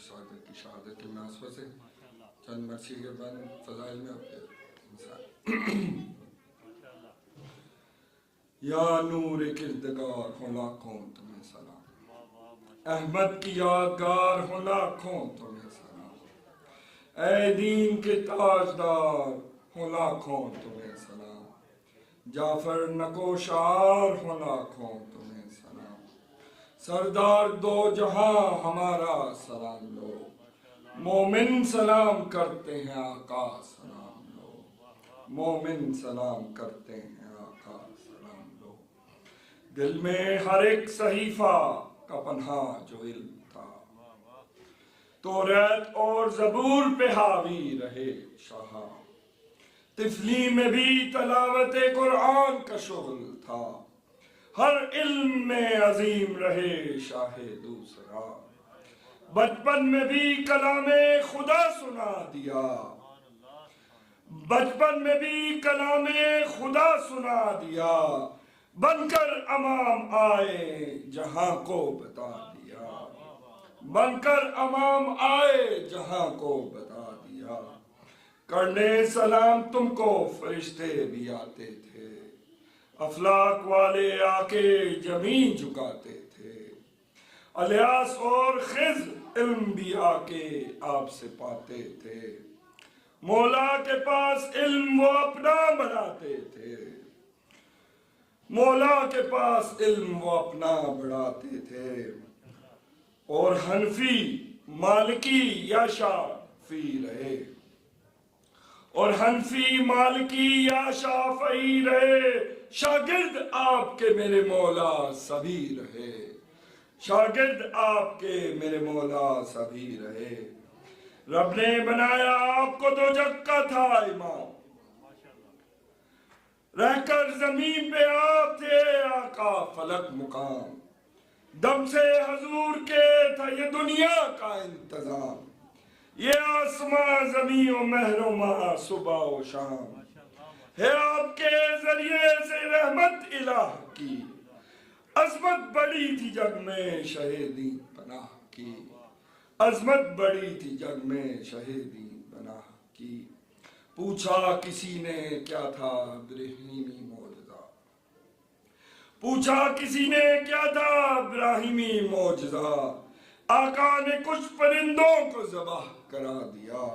صادق کی شہادت کی مناسبت سے چند مرثی کے بند فضائل میں یا نور کردگار ہوں لاکھوں تمہیں سلام، احمد کی یادگار ہوں لاکھوں تمہیں سلام، اے دین کے تاجدار ہوں لاکھوں تمہیں سلام، جعفر نکوشار ہوں لاکھوں تمہیں سلام، سردار دو جہاں ہمارا سلام لو، مومن سلام کرتے ہیں آقا سلام لو، مومن سلام کرتے ہیں آقا سلام لو، دل میں ہر ایک صحیفہ کا پنہا جو علم تھا، توریت اور زبور پہ حاوی رہے شاہا، طفلی میں بھی تلاوت قرآن کا شغل تھا، ہر علم میں عظیم رہے شاہ دوسرا، بچپن میں بھی کلام خدا سنا دیا، بچپن میں بھی کلام خدا سنا دیا، بن کر امام آئے جہاں کو بتا دیا، بن کر امام آئے جہاں کو بتا دیا، کرنے سلام تم کو فرشتے بھی آتے تھے، افلاک والے آ کے زمین جھکاتے تھے، الیاس اور خضر علم بھی آ کے آپ سے پاتے تھے، مولا کے پاس علم وہ اپنا بڑھاتے تھے، مولا کے پاس علم وہ اپنا بڑھاتے تھے، اور حنفی مالکی یا شافعی رہے، اور حنفی مالکی یا شافعی رہے، شاگرد آپ کے میرے مولا سبھی رہے، شاگرد آپ کے میرے مولا سبھی رہے، رب نے بنایا آپ کو دو جگ کا تھا امام، رہ کر زمین پہ آپ تھے آقا فلک مقام، دم سے حضور کے تھا یہ دنیا کا انتظام، یہ آسمان زمین و مہر و ماہ صبح و شام، ہے آپ کے ذریعے سے رحمت الہ کی، عظمت بڑی تھی جگ میں شہیدی پناہ کی، عظمت بڑی تھی جگ میں شہیدی پناہ کی، پوچھا کسی نے کیا تھا ابراہیمی معجزہ، پوچھا کسی نے کیا تھا ابراہیمی معجزہ، آقا نے کچھ پرندوں کو ذبح کرا دیا،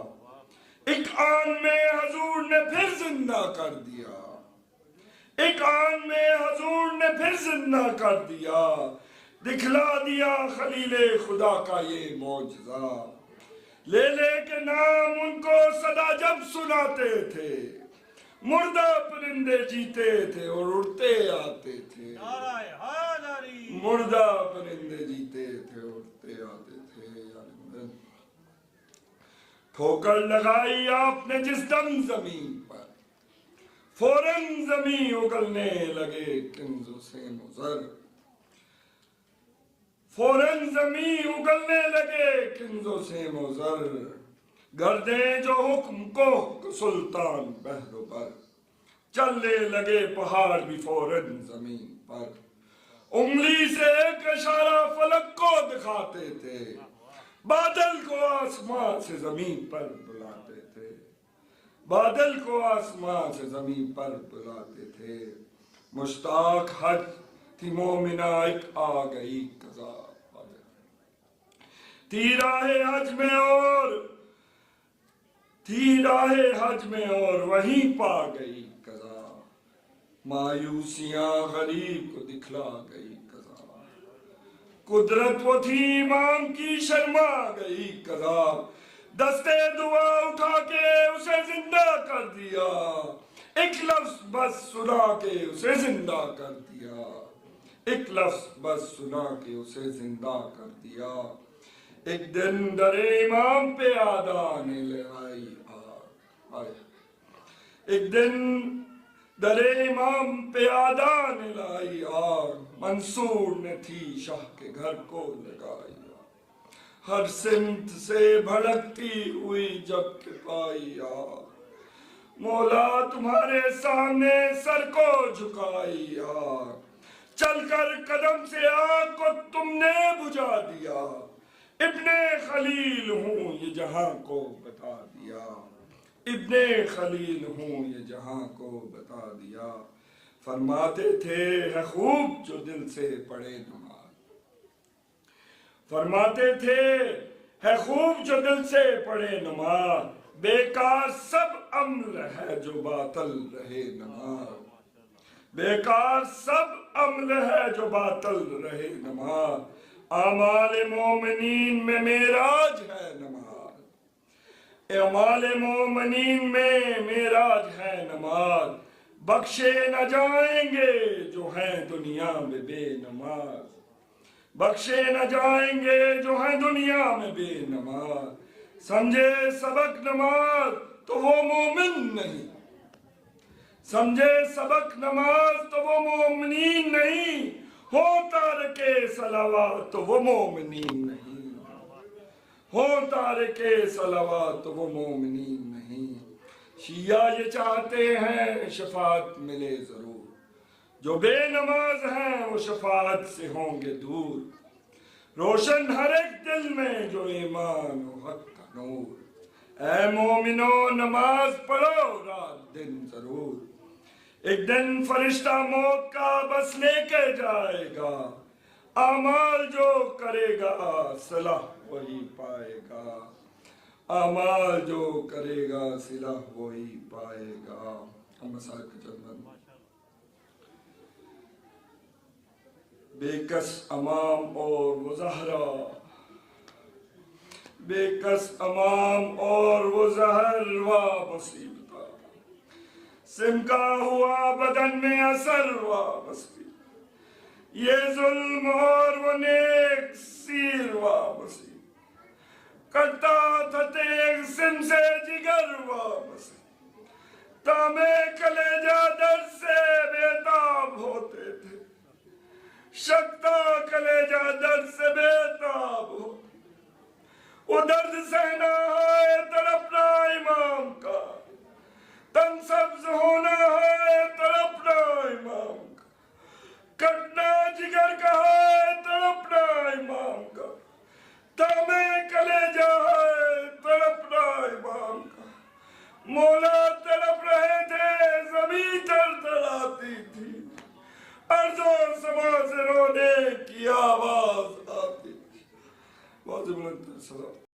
ایک آن میں حضور نے پھر زندہ کر دیا، ایک آن میں حضور نے پھر زندہ کر دیا، دکھلا دیا خلیل خدا کا یہ معجزہ، لے لے کے نام ان کو صدا جب سناتے تھے، مردہ پرندے جیتے تھے اور اڑتے آتے تھے، مردہ پرندے جیتے تھے اڑتے آتے تھے، ٹھوکر لگائی آپ نے جس دم زمین پر، فوراً زمین اگلنے لگے کنز و سیم و زر، فوراً زمین اگلنے لگے کنز و سیم و زر، گردیں جو حکم کو سلطان بحر و بر، چلنے لگے پہاڑ بھی فوراً زمین پر، انگلی سے ایک اشارہ فلک کو دکھاتے تھے، بادل کو آسمان سے زمین پر بلاتے تھے، بادل کو آسمان سے زمین پر بلاتے تھے، مشتاق حج تھی مومنہ ایک آ گئی قضا، تھی راہ حج میں اور تھی راہ حج میں اور وہیں پا گئی قضا، مایوسیاں غریب کو دکھلا گئی قضا، قدرت وہ تھی امام کی شرما گئی قضا، دستے دعا اٹھا کے اسے زندہ کر دیا، ایک لفظ بس سنا کے اسے زندہ کر دیا، ایک لفظ بس سنا کے اسے زندہ کر دیا، ایک دن در امام پہ آدان لڑائی آئی، ایک دن در امام پہ آدان لائی آگ، منصور نے تھی شاہ کے گھر کو لگائی، ہر سمت سے بھڑکتی ہوئی جب کہ پائی آگ، مولا تمہارے سامنے سر کو جھکائی آگ، چل کر قدم سے آگ کو تم نے بجھا دیا، ابن خلیل ہوں یہ جہاں کو بتا دیا، ابن خلیل ہوں یہ جہاں کو بتا دیا۔ فرماتے تھے ہے خوب جو دل سے پڑھے نماز، فرماتے تھے ہے خوب جو دل سے پڑھے نماز، بیکار سب عمل ہے جو باطل رہے نماز، بیکار سب عمل ہے جو باطل رہے نماز۔ اعمال مومنین میں معراج ہے نماز، اعمال مومنین میں معراج ہے نماز، بخشے نہ جائیں گے جو ہیں دنیا میں بے نماز، بخشے نہ جائیں گے جو ہیں دنیا میں بے نماز۔ سمجھے سبق نماز تو وہ مومن نہیں، سمجھے سبق نماز تو وہ مومنین نہیں، ہو تارکے صلوات تو وہ مومنین نہیں، ہو تارکے صلوات تو وہ مومنین نہیں۔ شیعہ یہ چاہتے ہیں شفاعت ملے ضرور، جو بے نماز ہیں وہ شفاعت سے ہوں گے دور، روشن ہر ایک دل میں جو ایمان و حق کا نور، اے مومنو نماز پڑھو رات دن ضرور، ایک دن فرشتہ موت کا بس لے کے جائے گا، اعمال جو کرے گا صلاح وہی پائے گا، اعمال جو کرے گا صلاح وہی پائے گا۔ ہم مسائل کا جنت بے کس امام اور وہ زہرا، بے کس امام اور وہ زہر و مصیبت، سمکا ہوا بدن میں اثر و مصیبت، یہ ظلم اور وہ نیک سیر و مصیبت، کٹتا تھا تیغ سم سے جگر و مصیبت، تامے کلیجہ درد سے بیتاب ہوتے تھے، شکتا کلیجہ درد سے بیتاب ہوتے، وہ درد سہنا ہے تڑپنا امام کا، تن سبز ہونا ہے تڑپنا امام کا، کٹنا جگر کا ہے تڑپنا امام کا، تامے کلیجہ ہے تڑپنا امام کا، مولا تڑپ رہے تھے زمین تڑتڑاتی تھی، ارض و سما سے رونے کی آواز آتی تھی۔ بہت بلند سلام۔